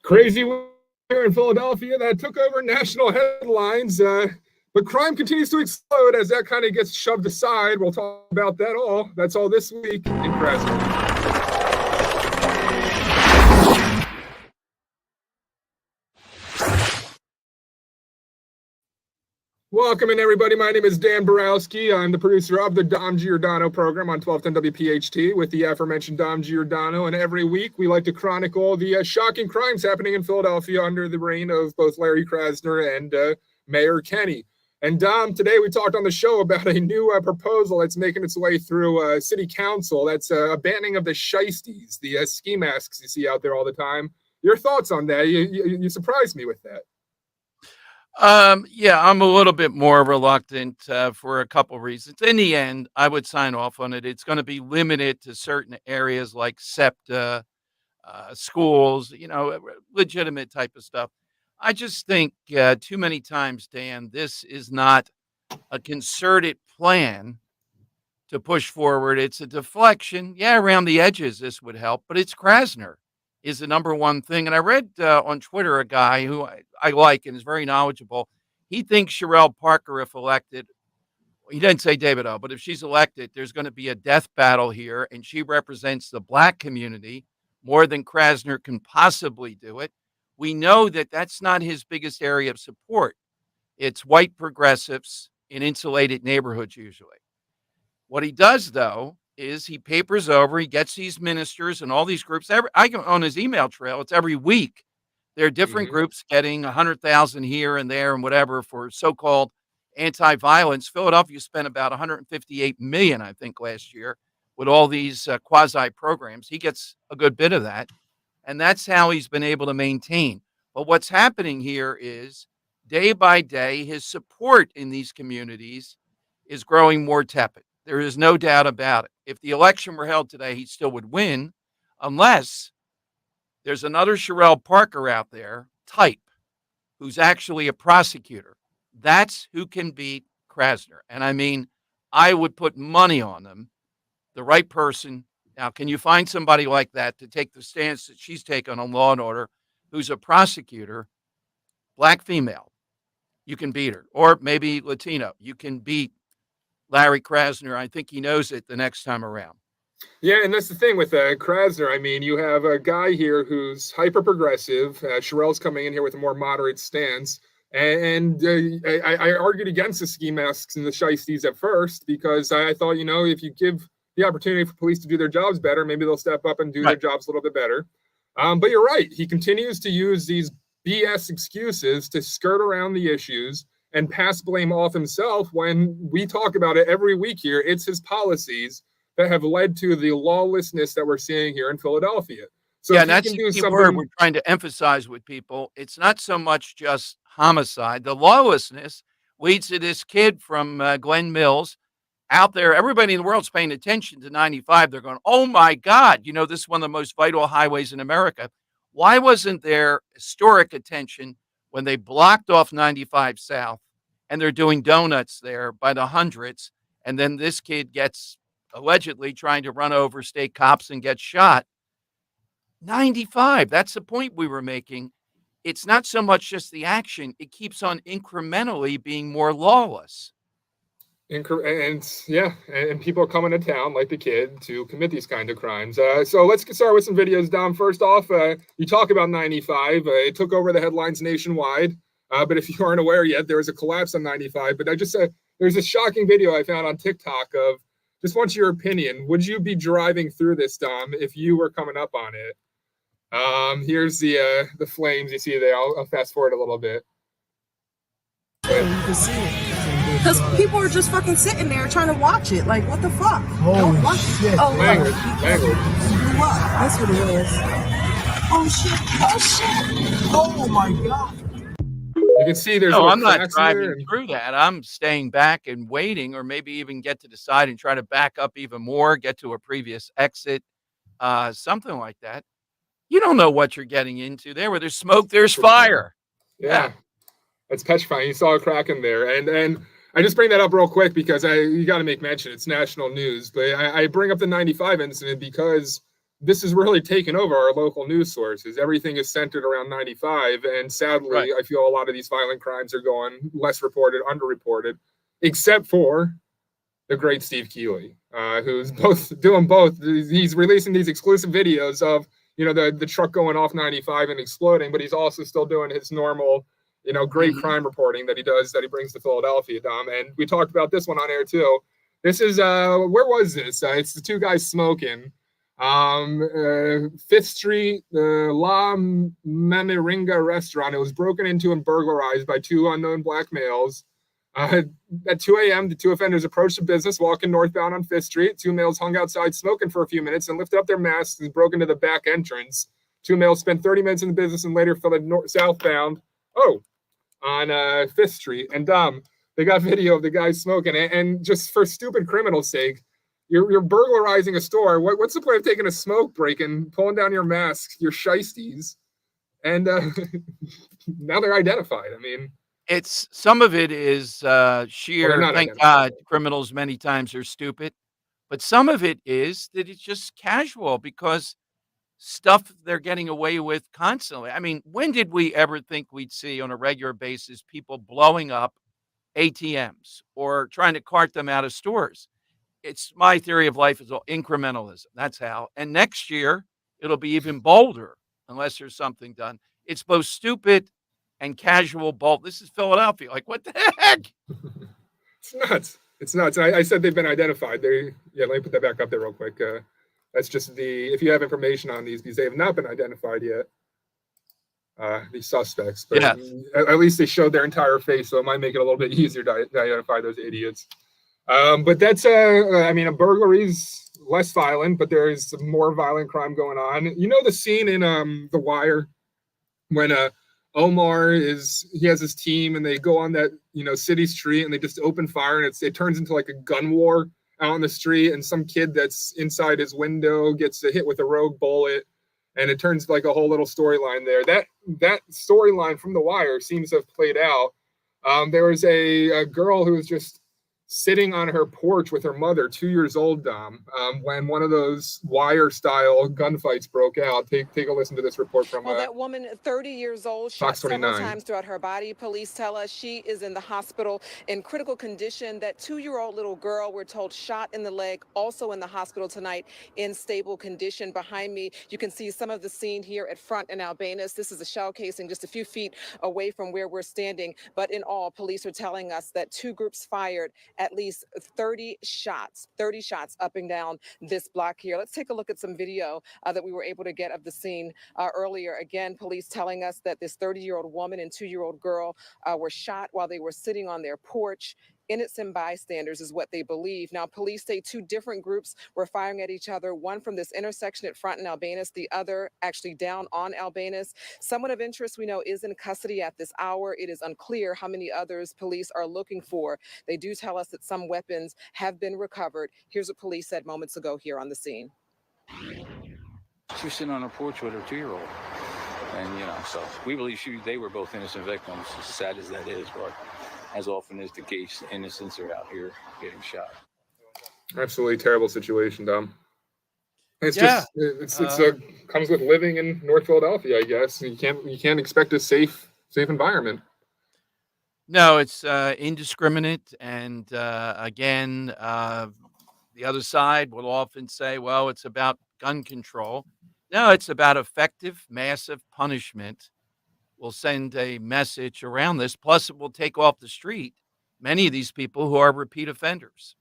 Crazy here in Philadelphia that took over national headlines, but crime continues to explode as that kind of gets shoved aside. We'll talk about that all. That's all this week in KRASNERLAND. Welcome in, everybody. My name is Dan Borowski. I'm the producer of the Dom Giordano program on 1210 WPHT with the aforementioned Dom Giordano. And every week we like to chronicle the shocking crimes happening in Philadelphia under the reign of both Larry Krasner and Mayor Kenny. And Dom, today we talked on the show about a new proposal that's making its way through City Council. That's a banning of the shiesties, the ski masks you see out there all the time. Your thoughts on that? You surprised me with that. Yeah, I'm a little bit more reluctant for a couple reasons. In the end, I would sign off on it. It's going to be limited to certain areas like SEPTA, schools, legitimate type of stuff. I just think too many times, Dan, this is not a concerted plan to push forward. It's a deflection. Yeah, around the edges, this would help, but it's Krasner is the number one thing. And I read on Twitter a guy who I like and is very knowledgeable. He thinks Sherelle Parker, if elected, he didn't say David O, but if she's elected, there's going to be a death battle here, and she represents the Black community more than Krasner can possibly do it. We know that that's not his biggest area of support. It's white progressives in insulated neighborhoods usually. What he does, though, is he papers over, he gets these ministers and all these groups. I go on his email trail, it's every week. There are different groups getting 100,000 here and there and whatever for so-called anti-violence. Philadelphia spent about 158 million, I think, last year with all these quasi programs. He gets a good bit of that, and that's how he's been able to maintain. But what's happening here is day by day, his support in these communities is growing more tepid. There is no doubt about it. If the election were held today, he still would win, unless there's another Sherelle Parker out there, type, who's actually a prosecutor. That's who can beat Krasner. And I mean, I would put money on them, the right person. Now, can you find somebody like that to take the stance that she's taken on Law and Order, who's a prosecutor, Black female? You can beat her. Or maybe Latino. You can beat Larry Krasner. I think he knows it the next time around. Yeah, and that's the thing with Krasner. I mean, you have a guy here who's hyper-progressive. Sherelle's coming in here with a more moderate stance. And I argued against the ski masks and the shiesties at first because I thought, if you give the opportunity for police to do their jobs better, maybe they'll step up and do their jobs a little bit better. But you're right. He continues to use these BS excuses to skirt around the issues and pass blame off himself when we talk about it every week here. It's his policies that have led to the lawlessness that we're seeing here in Philadelphia. So yeah, and that's the key word we're trying to emphasize with people. It's not so much just homicide. The lawlessness leads to this kid from Glen Mills out there. Everybody in the world's paying attention to 95. They're going, oh my God, this is one of the most vital highways in America. Why wasn't there historic attention when they blocked off 95 South and they're doing donuts there by the hundreds? And then this kid gets allegedly trying to run over state cops and get shot. 95, that's the point we were making. It's not so much just the action. It keeps on incrementally being more lawless. And people are coming to town like the kid to commit these kind of crimes. So let's get started with some videos, Dom. First off, you talk about 95. It took over the headlines nationwide. But if you aren't aware yet, there was a collapse on 95. But there's a shocking video I found on TikTok of, just want your opinion. Would you be driving through this, Dom, if you were coming up on it? Here's the flames you see there. I'll fast forward a little bit. You can see it. Because people are just fucking sitting there trying to watch it. Like, what the fuck? Don't watch shit. It. Oh, language. That's what it is. Oh, shit. Oh, shit. Oh, my God. You can see there's I'm not driving through that. I'm staying back and waiting, or maybe even get to the side and try to back up even more, get to a previous exit, something like that. You don't know what you're getting into there. Where there's smoke, there's fire. Yeah. It's petrifying. You saw a crack in there. And I just bring that up real quick because you got to make mention. It's national news. But I bring up the 95 incident because this is really taken over our local news sources. Everything is centered around 95, and sadly, Right. I feel a lot of these violent crimes are going less reported, underreported, except for the great Steve Keeley, who's doing both. He's releasing these exclusive videos of, the truck going off 95 and exploding, but he's also still doing his normal, great Mhm. crime reporting that he does, that he brings to Philadelphia, Dom. And we talked about this one on air too. This is where was this? It's the two guys smoking. 5th Street, the La Mamiringa restaurant. It was broken into and burglarized by two unknown black males. At 2 a.m., the two offenders approached the business, walking northbound on 5th Street. Two males hung outside smoking for a few minutes and lifted up their masks and broke into the back entrance. Two males spent 30 minutes in the business and later fled southbound. On 5th Street. And they got video of the guys smoking. And just for stupid criminals' sake, you're burglarizing a store. What's the point of taking a smoke break and pulling down your masks, your shiesties? And now they're identified. I mean, Some of it is sheer, not thank identified. God, criminals many times are stupid, but some of it is that it's just casual because stuff they're getting away with constantly. I mean, when did we ever think we'd see on a regular basis people blowing up ATMs or trying to cart them out of stores? It's my theory of life is all incrementalism. That's how. And next year, it'll be even bolder unless there's something done. It's both stupid and casual bold. This is Philadelphia. Like, what the heck? It's nuts. It's nuts. I said they've been identified. Let me put that back up there real quick. That's just if you have information on these, because they have not been identified yet, these suspects. But Yes. at least they showed their entire face, so it might make it a little bit easier to identify those idiots. But that's, a burglary's less violent, but there is some more violent crime going on. You know the scene in The Wire when Omar he has his team and they go on that, city street and they just open fire and it turns into like a gun war out on the street, and some kid that's inside his window gets hit with a rogue bullet, and it turns like a whole little storyline there. That storyline from The Wire seems to have played out. There was a girl who was just sitting on her porch with her mother, 2 years old, Dom, when one of those Wire-style gunfights broke out. Take a listen to this report from that woman, 30 years old, shot Fox several 29. times throughout her body. Police tell us she is in the hospital in critical condition. That 2-year-old little girl, we're told, shot in the leg, also in the hospital tonight in stable condition. Behind me, you can see some of the scene here at Front and Albanus. This is a shell casing just a few feet away from where we're standing. But in all, police are telling us that two groups fired at least 30 shots up and down this block here. Let's take a look at some video that we were able to get of the scene earlier. Again, police telling us that this 30-year-old woman and 2-year-old girl were shot while they were sitting on their porch. Innocent bystanders is what they believe. Now, police say two different groups were firing at each other, one from this intersection at Front and Albanus, the other actually down on Albanus. Someone of interest we know is in custody at this hour. It is unclear how many others police are looking for. They do tell us that some weapons have been recovered. Here's what police said moments ago here on the scene. She was sitting on her porch with her 2-year-old. And, so we believe they were both innocent victims, as sad as that is, but as often is the case, innocents are out here getting shot. Absolutely terrible situation, Dom. It's Yeah. comes with living in North Philadelphia, I guess. You can't expect a safe environment. No, it's indiscriminate. And again, the other side will often say, well, it's about gun control. No, it's about effective, massive punishment. Will send a message around this. Plus, it will take off the street many of these people who are repeat offenders.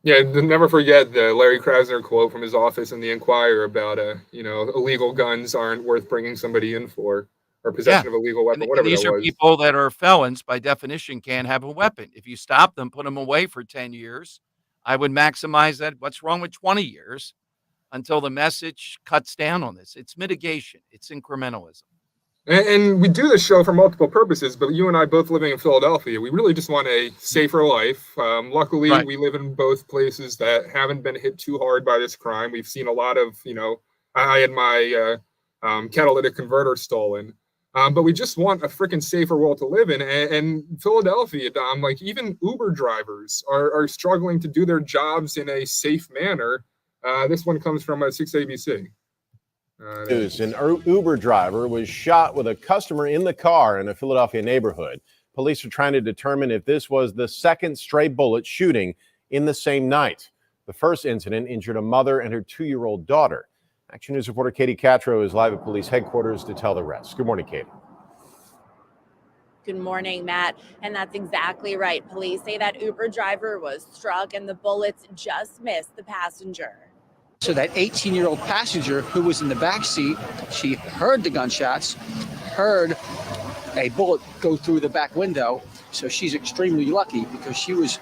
Yeah, never forget the Larry Krasner quote from his office in the Inquirer about, illegal guns aren't worth bringing somebody in for, or possession of a legal weapon, whatever these that are was. people that are felons by definition can't have a weapon. If you stop them, put them away for 10 years, I would maximize that. What's wrong with 20 years until the message cuts down on this? It's mitigation. It's incrementalism. And we do this show for multiple purposes, but you and I both living in Philadelphia, we really just want a safer life. Luckily, Right. We live in both places that haven't been hit too hard by this crime. We've seen a lot of, I had my catalytic converter stolen. But we just want a freaking safer world to live in. And Philadelphia, Dom, like even Uber drivers are struggling to do their jobs in a safe manner. This one comes from 6ABC. News: an Uber driver was shot with a customer in the car in a Philadelphia neighborhood. Police are trying to determine if this was the second stray bullet shooting in the same night. The first incident injured a mother and her 2-year-old daughter. Action News reporter Katie Catro is live at police headquarters to tell the rest. Good morning, Katie. Good morning, Matt. And that's exactly right. Police say that Uber driver was struck and the bullets just missed the passenger. So that 18-year-old passenger who was in the back seat, she heard the gunshots, heard a bullet go through the back window. So she's extremely lucky because she was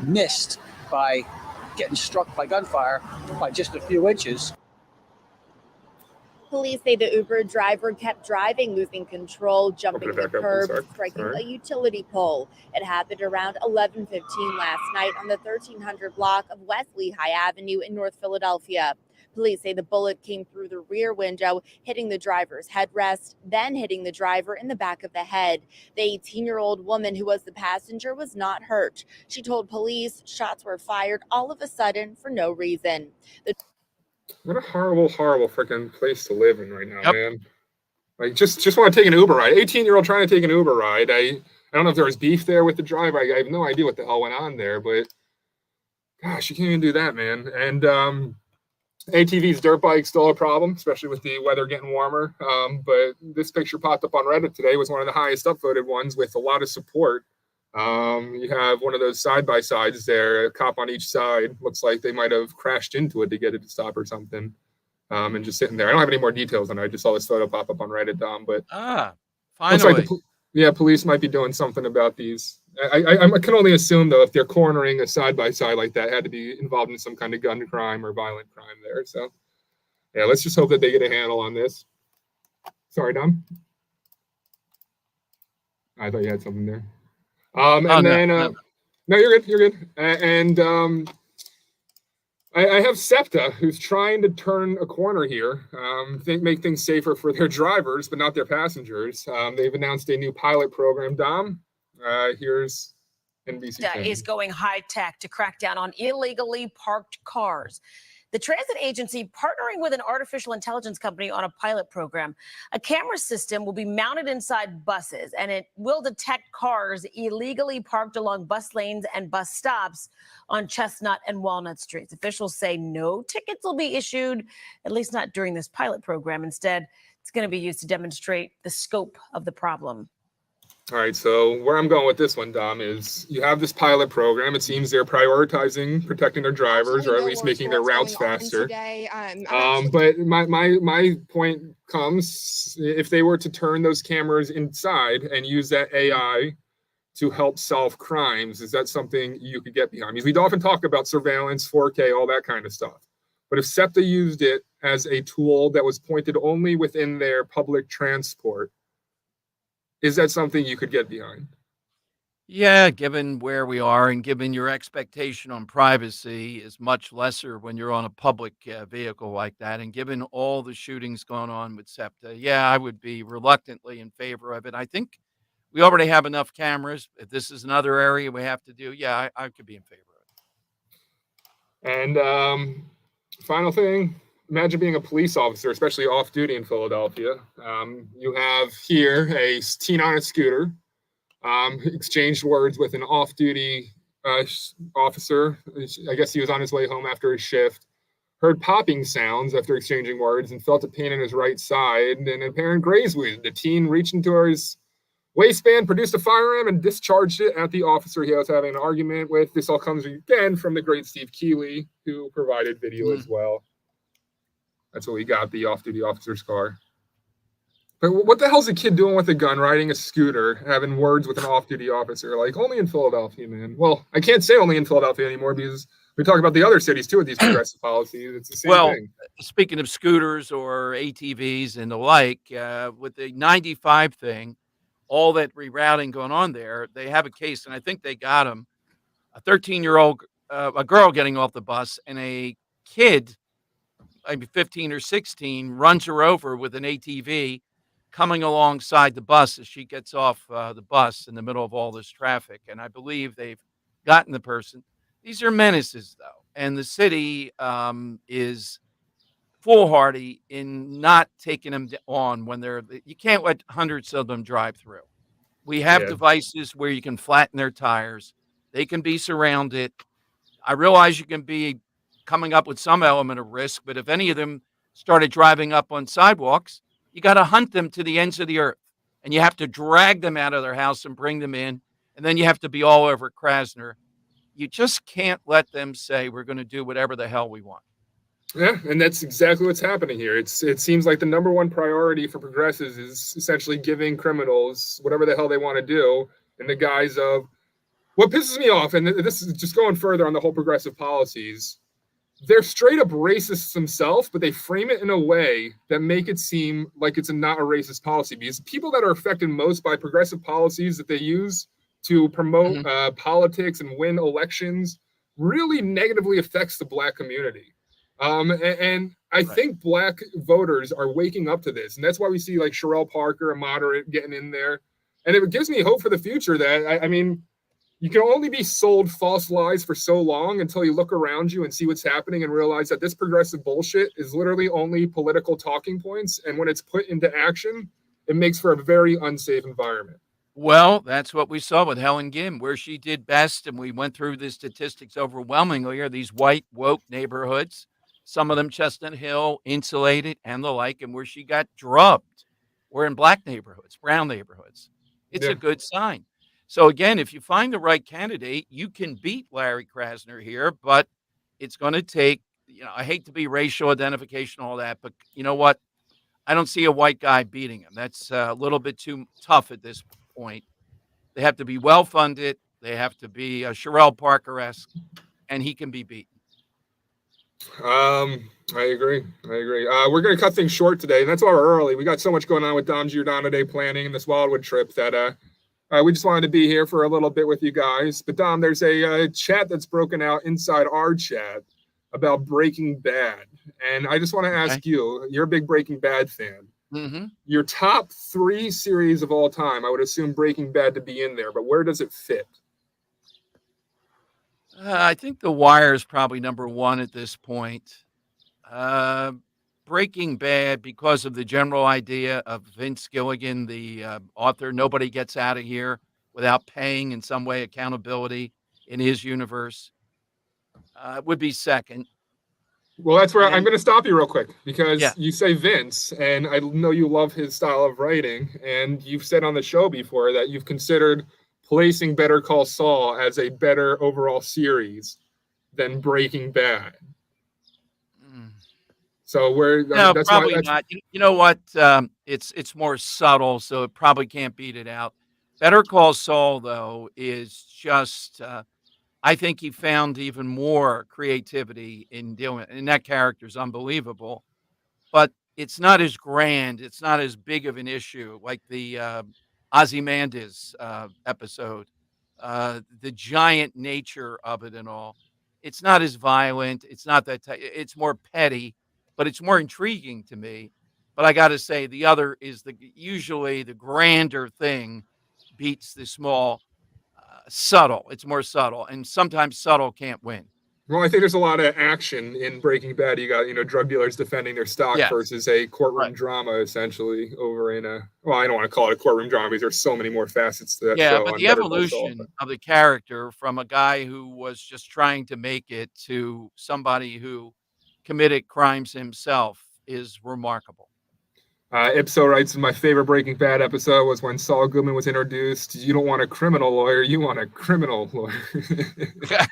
missed by getting struck by gunfire by just a few inches. Police say the Uber driver kept driving, losing control, jumping the curb, striking a utility pole. It happened around 11:15 last night on the 1300 block of West Lehigh Avenue in North Philadelphia. Police say the bullet came through the rear window, hitting the driver's headrest, then hitting the driver in the back of the head. The 18-year-old woman who was the passenger was not hurt. She told police shots were fired all of a sudden for no reason. What a horrible, horrible freaking place to live in right now, man. Like, just want to take an Uber ride. 18-year-old trying to take an Uber ride. I don't know if there was beef there with the driver. I have no idea what the hell went on there, but gosh, you can't even do that, man. And ATVs, dirt bikes, still a problem, especially with the weather getting warmer. But this picture popped up on Reddit today, was one of the highest upvoted ones with a lot of support. You have one of those side-by-sides there, a cop on each side. Looks like they might have crashed into it to get it to stop or something. And just sitting there. I don't have any more details on it. I just saw this photo pop up on Reddit, Dom. But finally. Looks like police might be doing something about these. I can only assume, though, if they're cornering a side-by-side like that, had to be involved in some kind of gun crime or violent crime there. So, yeah, let's just hope that they get a handle on this. Sorry, Dom. I thought you had something there. No, you're good. You're good. And I have SEPTA, who's trying to turn a corner here, make things safer for their drivers, but not their passengers. They've announced a new pilot program. Dom, here's NBC. SEPTA is going high tech to crack down on illegally parked cars. The transit agency partnering with an artificial intelligence company on a pilot program. A camera system will be mounted inside buses, and it will detect cars illegally parked along bus lanes and bus stops on Chestnut and Walnut Streets. Officials say no tickets will be issued, at least not during this pilot program. Instead, it's going to be used to demonstrate the scope of the problem. All right, so where I'm going with this one, Dom, is you have this pilot program. It seems they're prioritizing protecting their drivers, or at least making their routes faster. But my point comes, if they were to turn those cameras inside and use that AI to help solve crimes, is that something you could get behind? Because we often talk about surveillance, 4K, all that kind of stuff. But if SEPTA used it as a tool that was pointed only within their public transport, is that something you could get behind? Yeah, given where we are and given your expectation on privacy is much lesser when you're on a public vehicle like that, and given all the shootings going on with SEPTA, yeah, I would be reluctantly in favor of it. I think we already have enough cameras. If this is another area we have to do, yeah, I could be in favor of it. And final thing, imagine being a police officer, especially off-duty in Philadelphia. You have here a teen on a scooter, exchanged words with an off-duty officer. I guess he was on his way home after his shift, heard popping sounds after exchanging words, and felt a pain in his right side and an apparent graze wound. The teen reached into his waistband, produced a firearm, and discharged it at the officer he was having an argument with. This all comes again from the great Steve Keeley, who provided video as well. That's what we got, the off-duty officer's car. But what the hell's a kid doing with a gun, riding a scooter, having words with an off-duty officer? Like, only in Philadelphia, man. Well, I can't say only in Philadelphia anymore because we talk about the other cities, too, with these progressive policies. It's the same thing. Speaking of scooters or ATVs and the like, with the 95 thing, all that rerouting going on there, they have a case, and I think they got him, a 13-year-old, a girl getting off the bus, and a kid, maybe 15 or 16, runs her over with an ATV coming alongside the bus as she gets off the bus in the middle of all this traffic. And I believe they've gotten the person. These are menaces, though. And the city is foolhardy in not taking them on when you can't let hundreds of them drive through. We have Yeah. devices where you can flatten their tires. They can be surrounded. I realize you can be coming up with some element of risk, but if any of them started driving up on sidewalks, you got to hunt them to the ends of the earth, and you have to drag them out of their house and bring them in, and then you have to be all over Krasner. You just can't let them say we're going to do whatever the hell we want. Yeah, and that's exactly what's happening here. It seems like the number one priority for progressives is essentially giving criminals whatever the hell they want to do in the guise of what pisses me off, and this is just going further on the whole progressive policies. They're straight up racists themselves, but they frame it in a way that make it seem like it's not a racist policy, because people that are affected most by progressive policies that they use to promote politics and win elections really negatively affects the Black community. And I think Black voters are waking up to this. And that's why we see like Sherelle Parker, a moderate, getting in there. And it gives me hope for the future that, I mean, you can only be sold false lies for so long until you look around you and see what's happening and realize that this progressive bullshit is literally only political talking points. And when it's put into action, it makes for a very unsafe environment. Well, that's what we saw with Helen Gim, where she did best. And we went through the statistics overwhelmingly are these white woke neighborhoods, some of them Chestnut Hill, insulated and the like, and where she got drubbed were in Black neighborhoods, brown neighborhoods. It's a good sign. So again, if you find the right candidate, you can beat Larry Krasner here, but it's going to take, I hate to be racial identification, all that, but you know what? I don't see a white guy beating him. That's a little bit too tough at this point. They have to be well-funded. They have to be Sherelle Parker-esque, and he can be beaten. I agree. We're going to cut things short today, and that's why we're early. We got so much going on with Dom Giordano Day planning and this Wildwood trip that we just wanted to be here for a little bit with you guys. But Dom, there's a chat that's broken out inside our chat about Breaking Bad. And I just want to ask you, you're a big Breaking Bad fan. Mm-hmm. Your top 3 series of all time, I would assume Breaking Bad to be in there, but where does it fit? I think The Wire is probably number 1 at this point. Breaking Bad, because of the general idea of Vince Gilligan, the author, nobody gets out of here without paying in some way accountability in his universe, would be second. Well, that's where I'm going to stop you real quick, because Yeah. you say Vince, and I know you love his style of writing, and you've said on the show before that you've considered placing Better Call Saul as a better overall series than Breaking Bad. So that's probably not. You know what? It's more subtle, so it probably can't beat it out. Better Call Saul, though, is just. I think he found even more creativity in dealing, and that character is unbelievable. But it's not as grand. It's not as big of an issue like the Ozymandias episode. The giant nature of it and all. It's not as violent. It's not that. It's more petty, but it's more intriguing to me. But I got to say, the other is usually the grander thing beats the small, subtle. It's more subtle, and sometimes subtle can't win. Well, I think there's a lot of action in Breaking Bad. You got, drug dealers defending their stock versus a courtroom drama, essentially, over in well, I don't want to call it a courtroom drama because there's so many more facets to that show. Yeah, but the evolution of the character from a guy who was just trying to make it to somebody who committed crimes himself is remarkable. Ipso writes, my favorite Breaking Bad episode was when Saul Goodman was introduced. You don't want a criminal lawyer, you want a criminal lawyer. Yes.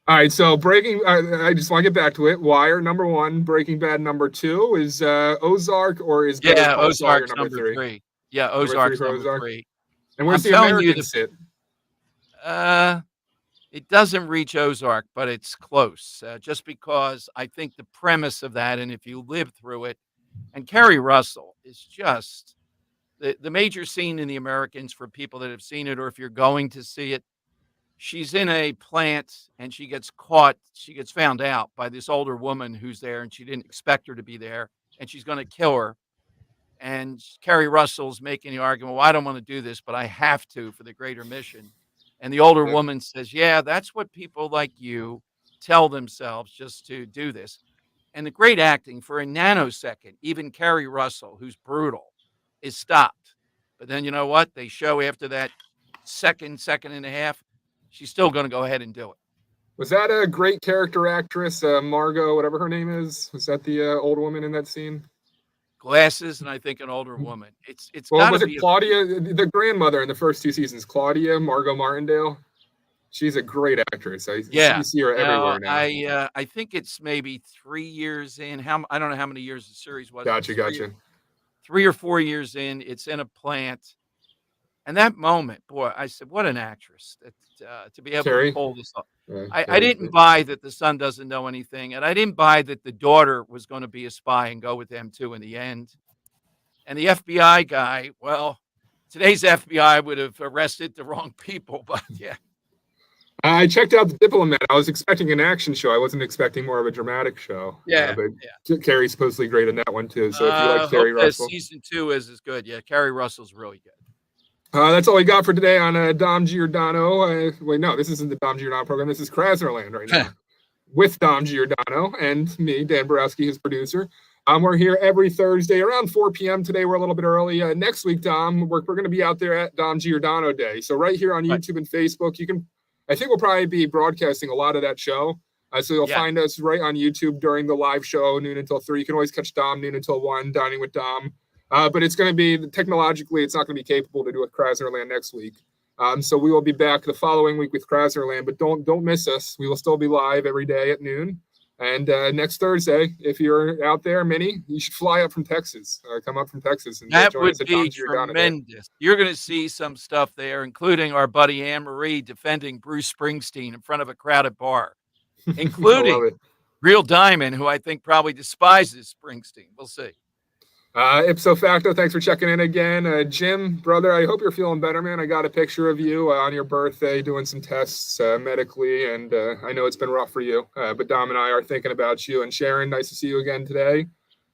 All right, so I just want to get back to it. Wire, number 1, Breaking Bad, number 2. Is Ozark or is Ozark's number 3? Yeah, Ozark's number 3. And where's the American sit? It doesn't reach Ozark, but it's close. Just because I think the premise of that, and if you live through it, and Kerry Russell is just the major scene in The Americans for people that have seen it, or if you're going to see it. She's in a plant and she gets caught. She gets found out by this older woman who's there, and she didn't expect her to be there, and she's going to kill her. And Kerry Russell's making the argument, well, I don't want to do this, but I have to for the greater mission. And the older woman says, yeah, that's what people like you tell themselves, just to do this. And the great acting for a nanosecond, even Kerry Russell, who's brutal, is stopped. But then you know what? They show after that second and a half, she's still going to go ahead and do it. Was that a great character actress, Margot, whatever her name is? Was that the old woman in that scene? Glasses, and I think an older woman. It's Well, got was to it be Claudia, the grandmother in the first 2 seasons? Claudia Margot Martindale. She's a great actress. yeah. You see her everywhere now. I think it's maybe 3 years in. I don't know how many years the series was. Gotcha. 3 or 4 years in. It's in a plant, and that moment, boy, I said, "What an actress!" To be able Carrie? to pull this off. Yeah, I didn't buy that the son doesn't know anything, and I didn't buy that the daughter was going to be a spy and go with them too in the end. And the FBI guy, well, today's FBI would have arrested the wrong people, but yeah. I checked out The Diplomat. I was expecting an action show. I wasn't expecting more of a dramatic show. Yeah, but Carrie's supposedly great in that one too. So if you like Carrie hope that Russell, season 2 is as good. Yeah, Kerry Russell's really good. that's all we got for today on Dom Giordano. Wait, no, this isn't the Dom Giordano program. This is KRASNERLAND right now with Dom Giordano and me, Dan Borowski, his producer. We're here every Thursday around 4 p.m. Today we're a little bit early. Next week, Dom, we're going to be out there at Dom Giordano Day. So right here on YouTube and Facebook, you can. I think we'll probably be broadcasting a lot of that show. So you'll find us right on YouTube during the live show, noon until 3. You can always catch Dom noon until 1, Dining with Dom. But it's going to be technologically, it's not going to be capable to do with KRASNERLAND next week. So we will be back the following week with KRASNERLAND, but don't miss us. We will still be live every day at noon. And next Thursday, if you're out there, Minnie, you should fly up from Texas. Come up from Texas. And That join would us at be Dom Giordano Day. tremendous. You're going to see some stuff there, including our buddy Anne Marie defending Bruce Springsteen in front of a crowded bar, including Real Diamond, who I think probably despises Springsteen. We'll see. Ipso facto, thanks for checking in again. Jim, brother, I hope you're feeling better, man. I got a picture of you on your birthday doing some tests medically, and I know it's been rough for you, but Dom and I are thinking about you. And Sharon, nice to see you again today.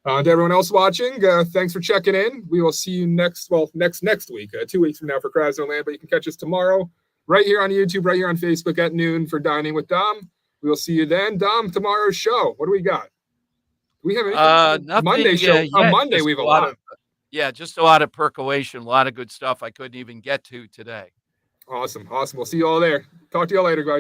To everyone else watching, thanks for checking in. We will see you next week, 2 weeks from now for KRASNERLAND, but you can catch us tomorrow right here on YouTube, right here on Facebook at noon for Dining with Dom. We will see you then. Dom, tomorrow's show, what do we got? Do we have anything? Nothing, Monday show. On Monday, we have a lot. Just a lot of percolation, a lot of good stuff I couldn't even get to today. Awesome. We'll see you all there. Talk to you all later, guys.